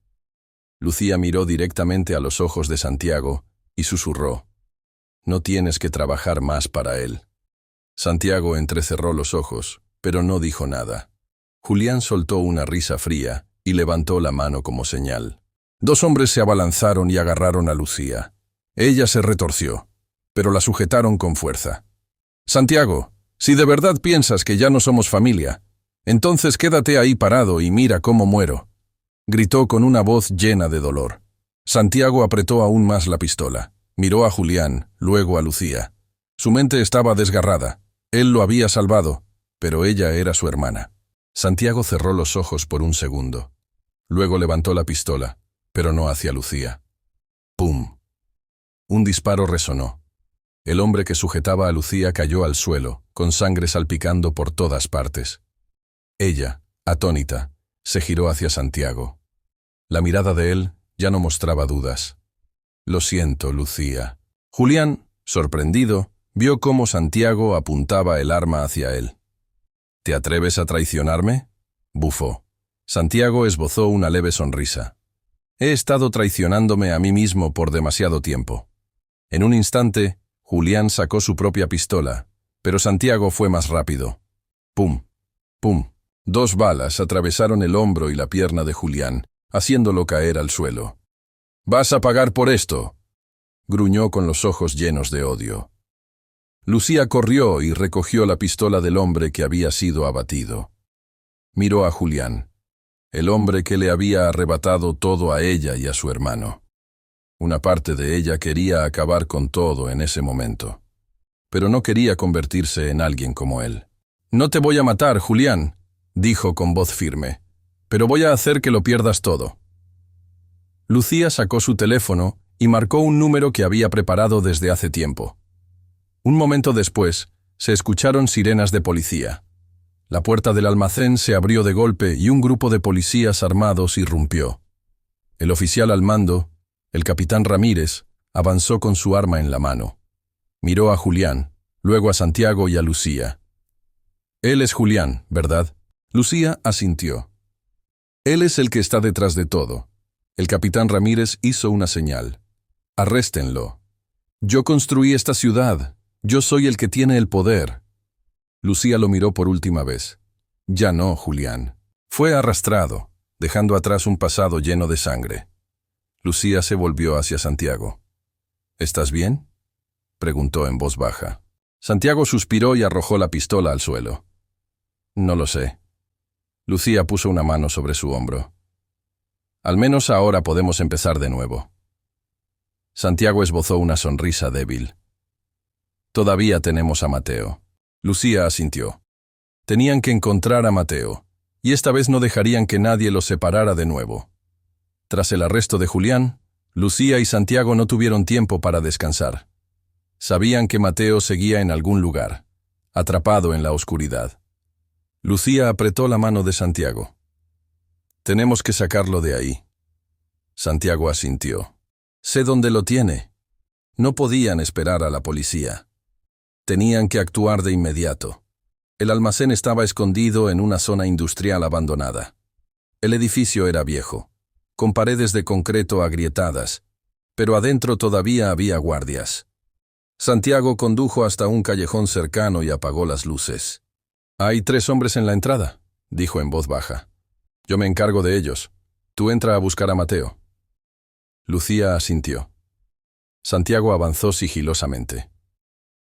A: Lucía miró directamente a los ojos de Santiago y susurró. No tienes que trabajar más para él. Santiago entrecerró los ojos, pero no dijo nada. Julián soltó una risa fría y levantó la mano como señal. Dos hombres se abalanzaron y agarraron a Lucía. Ella se retorció, pero la sujetaron con fuerza. Santiago, si de verdad piensas que ya no somos familia, entonces quédate ahí parado y mira cómo muero, gritó con una voz llena de dolor. Santiago apretó aún más la pistola. Miró a Julián, luego a Lucía. Su mente estaba desgarrada. Él lo había salvado, pero ella era su hermana. Santiago cerró los ojos por un segundo. Luego levantó la pistola, pero no hacia Lucía. ¡Pum! Un disparo resonó. El hombre que sujetaba a Lucía cayó al suelo, con sangre salpicando por todas partes. Ella, atónita, se giró hacia Santiago. La mirada de él ya no mostraba dudas. «Lo siento, Lucía». Julián, sorprendido, vio cómo Santiago apuntaba el arma hacia él. «¿Te atreves a traicionarme?», bufó. Santiago esbozó una leve sonrisa. «He estado traicionándome a mí mismo por demasiado tiempo». En un instante, Julián sacó su propia pistola, pero Santiago fue más rápido. ¡Pum! ¡Pum! 2 balas atravesaron el hombro y la pierna de Julián, haciéndolo caer al suelo. «¡Vas a pagar por esto!», gruñó con los ojos llenos de odio. Lucía corrió y recogió la pistola del hombre que había sido abatido. Miró a Julián, el hombre que le había arrebatado todo a ella y a su hermano. Una parte de ella quería acabar con todo en ese momento, pero no quería convertirse en alguien como él. «No te voy a matar, Julián», dijo con voz firme, «pero voy a hacer que lo pierdas todo». Lucía sacó su teléfono y marcó un número que había preparado desde hace tiempo. Un momento después, se escucharon sirenas de policía. La puerta del almacén se abrió de golpe y un grupo de policías armados irrumpió. El oficial al mando, el capitán Ramírez, avanzó con su arma en la mano. Miró a Julián, luego a Santiago y a Lucía. «Él es Julián, ¿verdad?». Lucía asintió. «Él es el que está detrás de todo». El capitán Ramírez hizo una señal. «Arréstenlo. Yo construí esta ciudad. Yo soy el que tiene el poder». Lucía lo miró por última vez. «Ya no, Julián». Fue arrastrado, dejando atrás un pasado lleno de sangre. Lucía se volvió hacia Santiago. «¿Estás bien?», preguntó en voz baja. Santiago suspiró y arrojó la pistola al suelo. «No lo sé». Lucía puso una mano sobre su hombro. «Al menos ahora podemos empezar de nuevo». Santiago esbozó una sonrisa débil. «Todavía tenemos a Mateo». Lucía asintió. Tenían que encontrar a Mateo, y esta vez no dejarían que nadie los separara de nuevo. Tras el arresto de Julián, Lucía y Santiago no tuvieron tiempo para descansar. Sabían que Mateo seguía en algún lugar, atrapado en la oscuridad. Lucía apretó la mano de Santiago. «Tenemos que sacarlo de ahí». Santiago asintió. «Sé dónde lo tiene». No podían esperar a la policía. Tenían que actuar de inmediato. El almacén estaba escondido en una zona industrial abandonada. El edificio era viejo, con paredes de concreto agrietadas, pero adentro todavía había guardias. Santiago condujo hasta un callejón cercano y apagó las luces. «Hay 3 hombres en la entrada», dijo en voz baja. «Yo me encargo de ellos. Tú entra a buscar a Mateo». Lucía asintió. Santiago avanzó sigilosamente.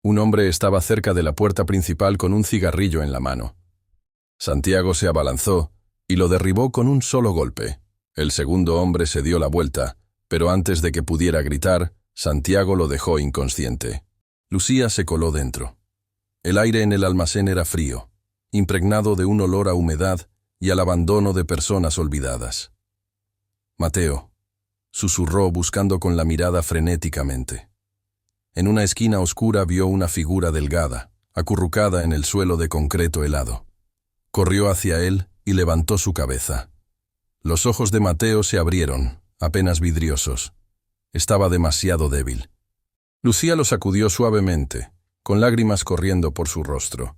A: Un hombre estaba cerca de la puerta principal con un cigarrillo en la mano. Santiago se abalanzó y lo derribó con un solo golpe. El segundo hombre se dio la vuelta, pero antes de que pudiera gritar, Santiago lo dejó inconsciente. Lucía se coló dentro. El aire en el almacén era frío, impregnado de un olor a humedad y al abandono de personas olvidadas. «Mateo», susurró buscando con la mirada frenéticamente. En una esquina oscura vio una figura delgada, acurrucada en el suelo de concreto helado. Corrió hacia él y levantó su cabeza. Los ojos de Mateo se abrieron, apenas vidriosos. Estaba demasiado débil. Lucía lo sacudió suavemente, con lágrimas corriendo por su rostro.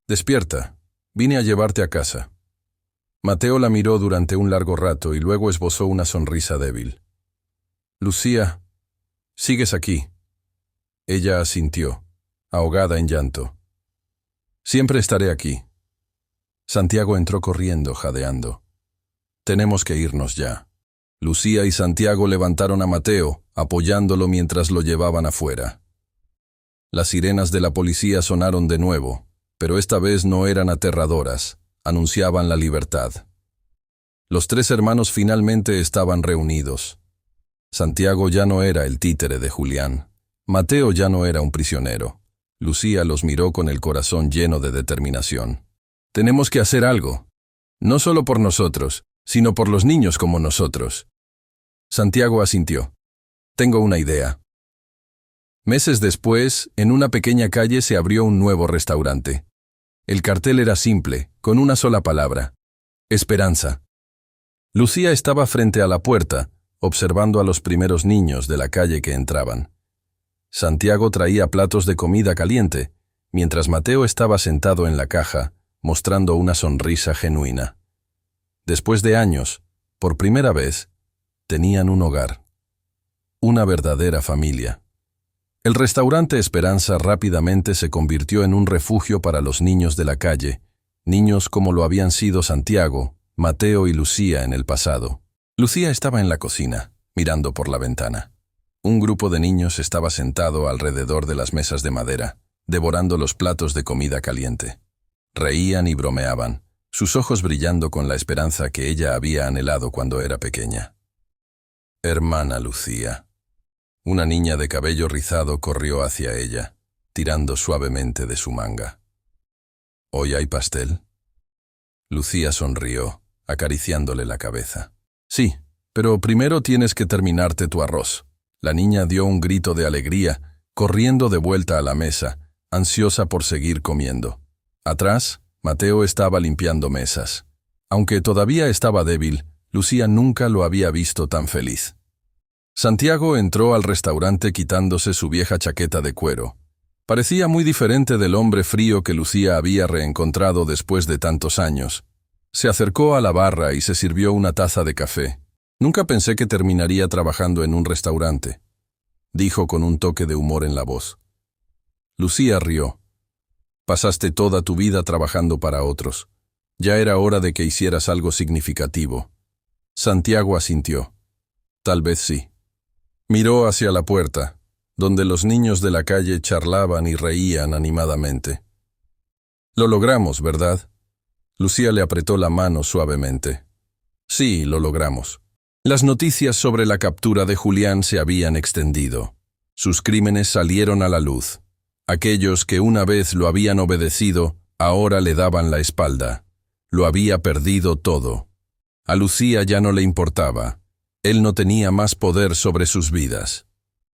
A: «Despierta, vine a llevarte a casa». Mateo la miró durante un largo rato y luego esbozó una sonrisa débil. «Lucía, sigues aquí». Ella asintió, ahogada en llanto. «Siempre estaré aquí». Santiago entró corriendo, jadeando. «Tenemos que irnos ya». Lucía y Santiago levantaron a Mateo, apoyándolo mientras lo llevaban afuera. Las sirenas de la policía sonaron de nuevo, pero esta vez no eran aterradoras, anunciaban la libertad. Los 3 hermanos finalmente estaban reunidos. Santiago ya no era el títere de Julián. Mateo ya no era un prisionero. Lucía los miró con el corazón lleno de determinación. «Tenemos que hacer algo. No solo por nosotros, sino por los niños como nosotros». Santiago asintió. Tengo una idea. Meses después, en una pequeña calle se abrió un nuevo restaurante. El cartel era simple, con una sola palabra: Esperanza. Lucía estaba frente a la puerta, observando a los primeros niños de la calle que entraban. Santiago traía platos de comida caliente, mientras Mateo estaba sentado en la caja, mostrando una sonrisa genuina. Después de años, por primera vez, tenían un hogar. Una verdadera familia. El restaurante Esperanza rápidamente se convirtió en un refugio para los niños de la calle, niños como lo habían sido Santiago, Mateo y Lucía en el pasado. Lucía estaba en la cocina, mirando por la ventana. Un grupo de niños estaba sentado alrededor de las mesas de madera, devorando los platos de comida caliente. Reían y bromeaban, sus ojos brillando con la esperanza que ella había anhelado cuando era pequeña. Hermana Lucía. Una niña de cabello rizado corrió hacia ella, tirando suavemente de su manga. ¿Hoy hay pastel? Lucía sonrió, acariciándole la cabeza. Sí, pero primero tienes que terminarte tu arroz. La niña dio un grito de alegría, corriendo de vuelta a la mesa, ansiosa por seguir comiendo. Atrás, Mateo estaba limpiando mesas. Aunque todavía estaba débil, Lucía nunca lo había visto tan feliz. Santiago entró al restaurante quitándose su vieja chaqueta de cuero. Parecía muy diferente del hombre frío que Lucía había reencontrado después de tantos años. Se acercó a la barra y se sirvió una taza de café. Nunca pensé que terminaría trabajando en un restaurante, dijo con un toque de humor en la voz. Lucía rió. Pasaste toda tu vida trabajando para otros. Ya era hora de que hicieras algo significativo. Santiago asintió. Tal vez sí. Miró hacia la puerta, donde los niños de la calle charlaban y reían animadamente. Lo logramos, ¿verdad? Lucía le apretó la mano suavemente. Sí, lo logramos. Las noticias sobre la captura de Julián se habían extendido. Sus crímenes salieron a la luz. Aquellos que una vez lo habían obedecido, ahora le daban la espalda. Lo había perdido todo. A Lucía ya no le importaba. Él no tenía más poder sobre sus vidas.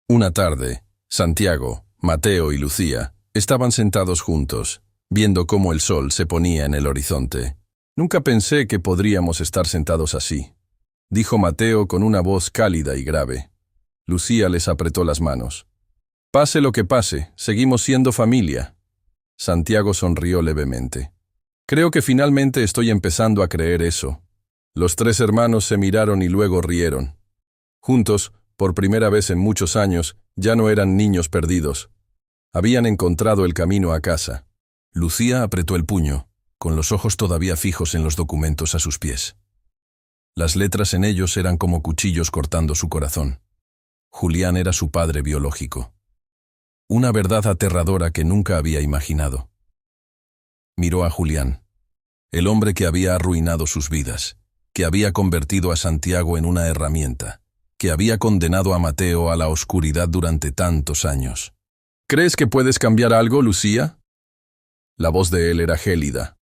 A: Una tarde, Santiago, Mateo y Lucía estaban sentados juntos, viendo cómo el sol se ponía en el horizonte. Nunca pensé que podríamos estar sentados así, dijo Mateo con una voz cálida y grave. Lucía les apretó las manos. Pase lo que pase, seguimos siendo familia. Santiago sonrió levemente. Creo que finalmente estoy empezando a creer eso. Los tres hermanos se miraron y luego rieron. Juntos, por primera vez en muchos años, ya no eran niños perdidos. Habían encontrado el camino a casa. Lucía apretó el puño, con los ojos todavía fijos en los documentos a sus pies. Las letras en ellos eran como cuchillos cortando su corazón. Julián era su padre biológico. Una verdad aterradora que nunca había imaginado. Miró a Julián, el hombre que había arruinado sus vidas, que había convertido a Santiago en una herramienta, que había condenado a Mateo a la oscuridad durante tantos años. ¿Crees que puedes cambiar algo, Lucía? La voz de él era gélida.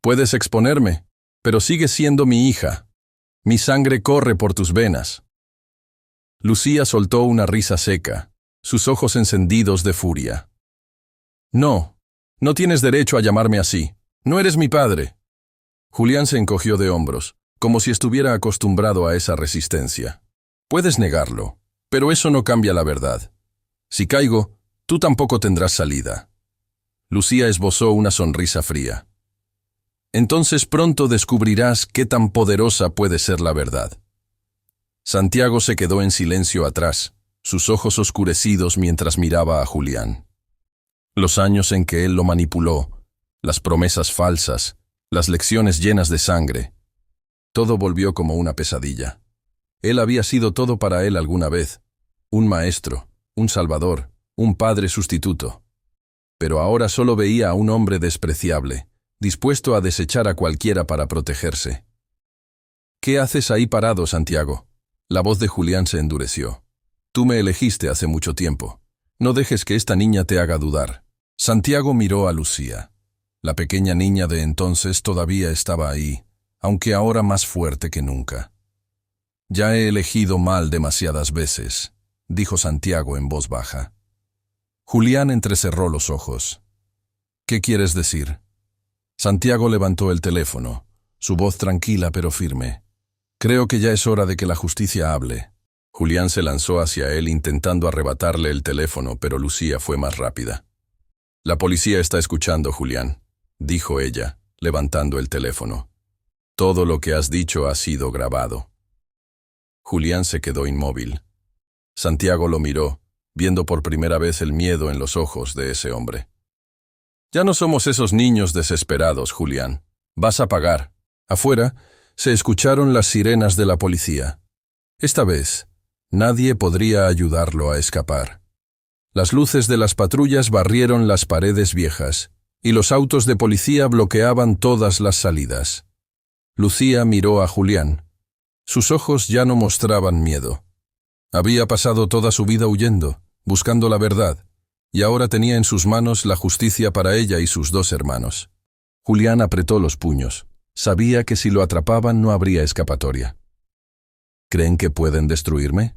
A: Puedes exponerme, pero sigues siendo mi hija. Mi sangre corre por tus venas. Lucía soltó una risa seca, sus ojos encendidos de furia. No, no tienes derecho a llamarme así. No eres mi padre. Julián se encogió de hombros, como si estuviera acostumbrado a esa resistencia. Puedes negarlo, pero eso no cambia la verdad. Si caigo, tú tampoco tendrás salida. Lucía esbozó una sonrisa fría. Entonces pronto descubrirás qué tan poderosa puede ser la verdad. Santiago se quedó en silencio atrás, sus ojos oscurecidos mientras miraba a Julián. Los años en que él lo manipuló, las promesas falsas, las lecciones llenas de sangre. Todo volvió como una pesadilla. Él había sido todo para él alguna vez. Un maestro, un salvador, un padre sustituto. Pero ahora solo veía a un hombre despreciable, dispuesto a desechar a cualquiera para protegerse. ¿Qué haces ahí parado, Santiago? La voz de Julián se endureció. Tú me elegiste hace mucho tiempo. No dejes que esta niña te haga dudar. Santiago miró a Lucía. La pequeña niña de entonces todavía estaba ahí, aunque ahora más fuerte que nunca. Ya he elegido mal demasiadas veces, dijo Santiago en voz baja. Julián entrecerró los ojos. ¿Qué quieres decir? Santiago levantó el teléfono, su voz tranquila pero firme. Creo que ya es hora de que la justicia hable. Julián se lanzó hacia él intentando arrebatarle el teléfono, pero Lucía fue más rápida. La policía está escuchando, Julián, dijo ella, levantando el teléfono. Todo lo que has dicho ha sido grabado. Julián se quedó inmóvil. Santiago lo miró, viendo por primera vez el miedo en los ojos de ese hombre. Ya no somos esos niños desesperados, Julián. Vas a pagar. Afuera se escucharon las sirenas de la policía. Esta vez, nadie podría ayudarlo a escapar. Las luces de las patrullas barrieron las paredes viejas, y los autos de policía bloqueaban todas las salidas. Lucía miró a Julián. Sus ojos ya no mostraban miedo. Había pasado toda su vida huyendo, buscando la verdad, y ahora tenía en sus manos la justicia para ella y sus dos hermanos. Julián apretó los puños. Sabía que si lo atrapaban no habría escapatoria. ¿Creen que pueden destruirme?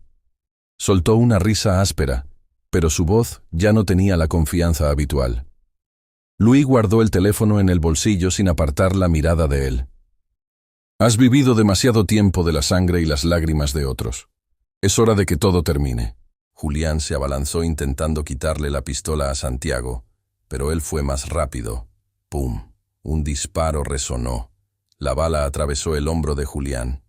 A: Soltó una risa áspera, pero su voz ya no tenía la confianza habitual. Luis guardó el teléfono en el bolsillo sin apartar la mirada de él. Has vivido demasiado tiempo de la sangre y las lágrimas de otros. Es hora de que todo termine. Julián se abalanzó intentando quitarle la pistola a Santiago, pero él fue más rápido. ¡Pum! Un disparo resonó. La bala atravesó el hombro de Julián.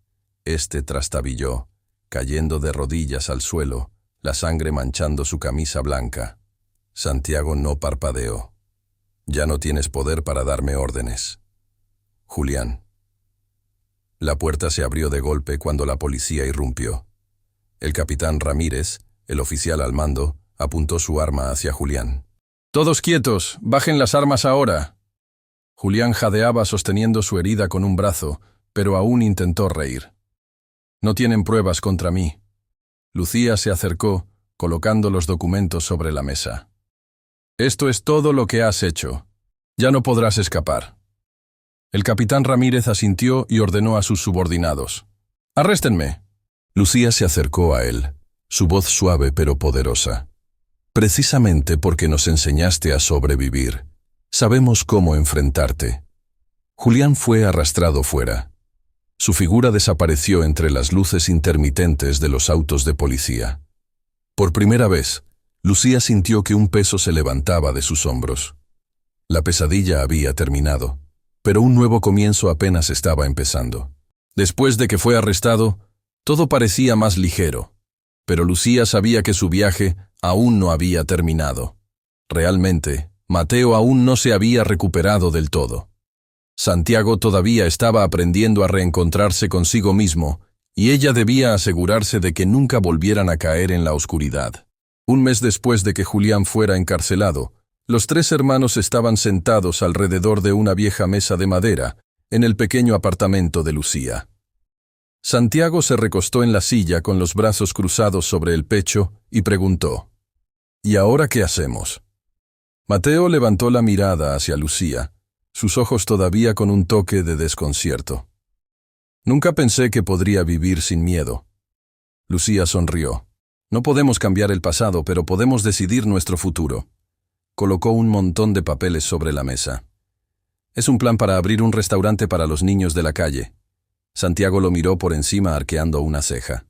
A: Este trastabilló, cayendo de rodillas al suelo, la sangre manchando su camisa blanca. Santiago no parpadeó. Ya no tienes poder para darme órdenes. Julián. La puerta se abrió de golpe cuando la policía irrumpió. El capitán Ramírez, el oficial al mando, apuntó su arma hacia Julián. «Todos quietos, bajen las armas ahora». Julián jadeaba sosteniendo su herida con un brazo, pero aún intentó reír. «No tienen pruebas contra mí». Lucía se acercó, colocando los documentos sobre la mesa. «Esto es todo lo que has hecho. Ya no podrás escapar». El capitán Ramírez asintió y ordenó a sus subordinados. «Arréstenme». Lucía se acercó a él, su voz suave pero poderosa. «Precisamente porque nos enseñaste a sobrevivir, sabemos cómo enfrentarte». Julián fue arrastrado fuera. Su figura desapareció entre las luces intermitentes de los autos de policía. Por primera vez, Lucía sintió que un peso se levantaba de sus hombros. La pesadilla había terminado, pero un nuevo comienzo apenas estaba empezando. Después de que fue arrestado, todo parecía más ligero, pero Lucía sabía que su viaje aún no había terminado. Realmente, Mateo aún no se había recuperado del todo. Santiago todavía estaba aprendiendo a reencontrarse consigo mismo, y ella debía asegurarse de que nunca volvieran a caer en la oscuridad. Un mes después de que Julián fuera encarcelado, los tres hermanos estaban sentados alrededor de una vieja mesa de madera, en el pequeño apartamento de Lucía. Santiago se recostó en la silla con los brazos cruzados sobre el pecho y preguntó: «¿Y ahora qué hacemos?». Mateo levantó la mirada hacia Lucía, sus ojos todavía con un toque de desconcierto. «Nunca pensé que podría vivir sin miedo». Lucía sonrió. «No podemos cambiar el pasado, pero podemos decidir nuestro futuro». Colocó un montón de papeles sobre la mesa. «Es un plan para abrir un restaurante para los niños de la calle». Santiago lo miró por encima arqueando una ceja.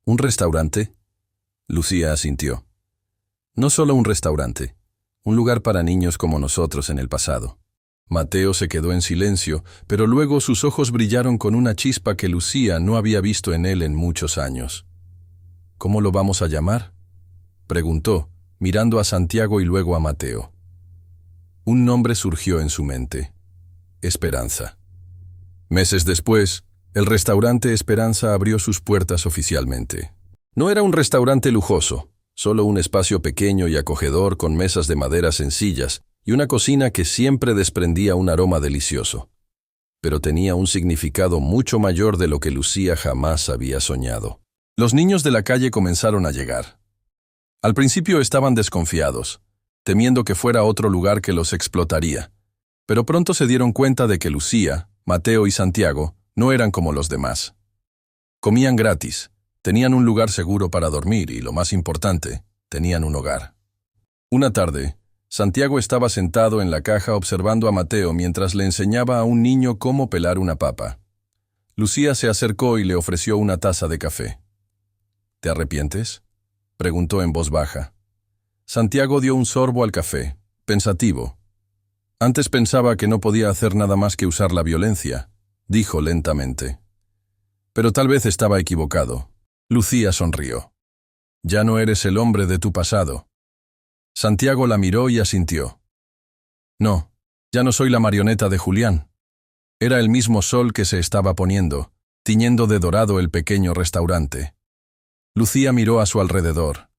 A: «¿Un restaurante?». Lucía asintió. «No solo un restaurante, un lugar para niños como nosotros en el pasado». Mateo se quedó en silencio, pero luego sus ojos brillaron con una chispa que Lucía no había visto en él en muchos años. «¿Cómo lo vamos a llamar?», preguntó, mirando a Santiago y luego a Mateo. Un nombre surgió en su mente: Esperanza. Meses después, el restaurante Esperanza abrió sus puertas oficialmente. No era un restaurante lujoso, solo un espacio pequeño y acogedor con mesas de madera sencillas y una cocina que siempre desprendía un aroma delicioso. Pero tenía un significado mucho mayor de lo que Lucía jamás había soñado. Los niños de la calle comenzaron a llegar. Al principio estaban desconfiados, temiendo que fuera otro lugar que los explotaría, pero pronto se dieron cuenta de que Lucía, Mateo y Santiago no eran como los demás. Comían gratis, tenían un lugar seguro para dormir y, lo más importante, tenían un hogar. Una tarde, Santiago estaba sentado en la caja observando a Mateo mientras le enseñaba a un niño cómo pelar una papa. Lucía se acercó y le ofreció una taza de café. ¿Te arrepientes?, preguntó en voz baja. Santiago dio un sorbo al café, pensativo. Antes pensaba que no podía hacer nada más que usar la violencia, dijo lentamente. Pero tal vez estaba equivocado. Lucía sonrió. Ya no eres el hombre de tu pasado. Santiago la miró y asintió. No, ya no soy la marioneta de Julián. Era el mismo sol que se estaba poniendo, tiñendo de dorado el pequeño restaurante. Lucía miró a su alrededor.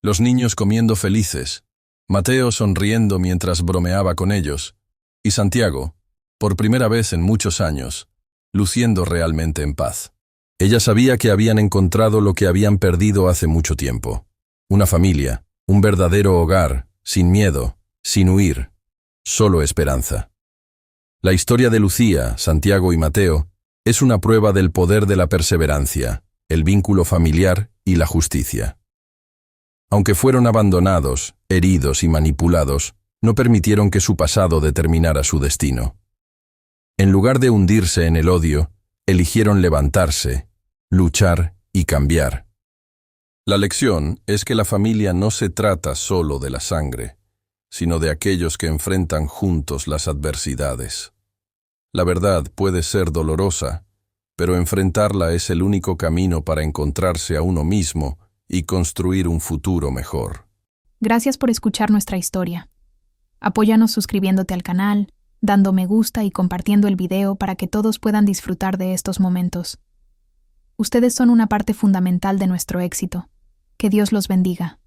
A: Los niños comiendo felices, Mateo sonriendo mientras bromeaba con ellos, y Santiago, por primera vez en muchos años, luciendo realmente en paz. Ella sabía que habían encontrado lo que habían perdido hace mucho tiempo. Una familia, un verdadero hogar, sin miedo, sin huir, solo esperanza. La historia de Lucía, Santiago y Mateo es una prueba del poder de la perseverancia, el vínculo familiar y la justicia. Aunque fueron abandonados, heridos y manipulados, no permitieron que su pasado determinara su destino. En lugar de hundirse en el odio, eligieron levantarse, luchar y cambiar. La lección es que la familia no se trata solo de la sangre, sino de aquellos que enfrentan juntos las adversidades. La verdad puede ser dolorosa, pero enfrentarla es el único camino para encontrarse a uno mismo y construir un futuro mejor.
B: Gracias por escuchar nuestra historia. Apóyanos suscribiéndote al canal, dando me gusta y compartiendo el video para que todos puedan disfrutar de estos momentos. Ustedes son una parte fundamental de nuestro éxito. Que Dios los bendiga.